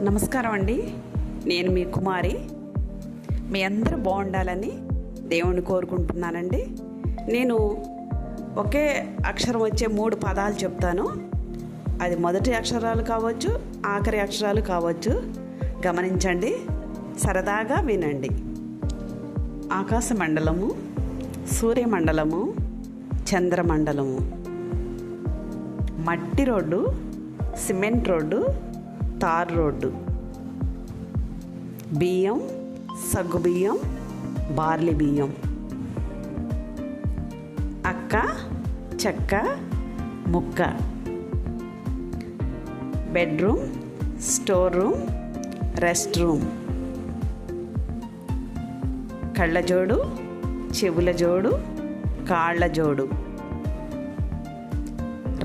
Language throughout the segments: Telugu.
నమస్కారం అండి. నేను మీ కుమారి. మీ అందరూ బాగుండాలని దేవుణ్ణి కోరుకుంటున్నానండి. నేను ఒకే అక్షరం వచ్చే 3 పదాలు చెప్తాను. అది మొదటి అక్షరాలు కావచ్చు, ఆఖరి అక్షరాలు కావచ్చు. గమనించండి, సరదాగా వినండి. ఆకాశమండలము, సూర్యమండలము, చంద్రమండలము, మట్టి road, cement road, tar road, బియ్యం, సగ్గు బియ్యం, బార్లీ బియ్యం, అక్క, చెక్క, ముక్క, bedroom, store room, rest room, కళ్ళజోడు, చెవుల జోడు, కాళ్ళ జోడు,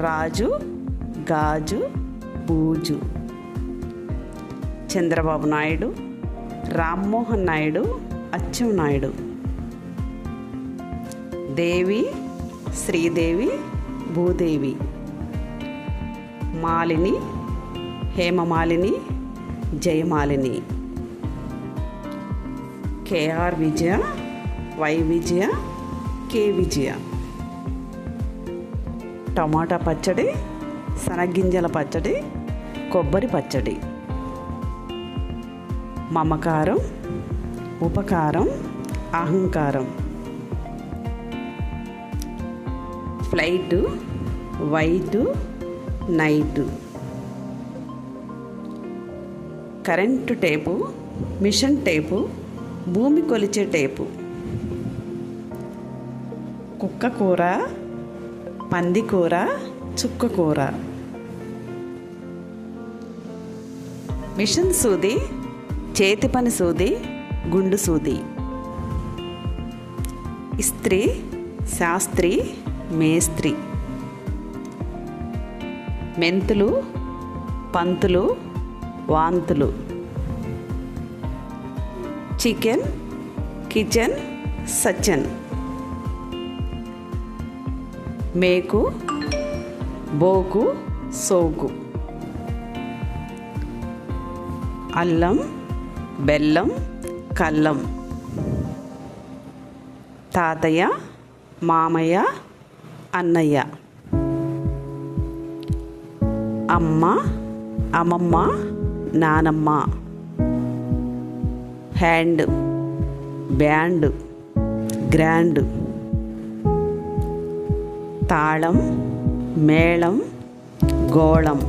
రాజు, గాజు, బూజు, Chandrababu Naidu, Rammohan Naidu, Atchem Naidu, Devi, Sridevi, Bhudevi, Malini, Hemamalini, Jayamalini, KR Vijaya, Y Vijaya, K Vijaya, tomato పచ్చడి, శనగ్గింజల పచ్చడి, కొబ్బరి పచ్చడి, మమకారం, ఉపకారం, అహంకారం, flight, white, night, current tape, machine tape, భూమి కొలిచే టేపు, కుక్క కూర, పంది కూర, చుక్క కూర, మిషన్ సూది, చేతి పని సూది, గుండు సూది, ఇస్త్రీ, శాస్త్రి, మేస్త్రి, మెంతులు, పంతులు, వాంతులు, చికెన్, కిచెన్, సచెన్, మేకు, బోకు, సోకు, అల్లం, బెల్లం, కల్లం, తాతయ్య, మామయ్య, అన్నయ్య, అమ్మ, అమ్మమ్మ, నానమ్మ, హ్యాండ్, బ్యాండ్, గ్రాండ్, తాళం, మేళం, గోళం,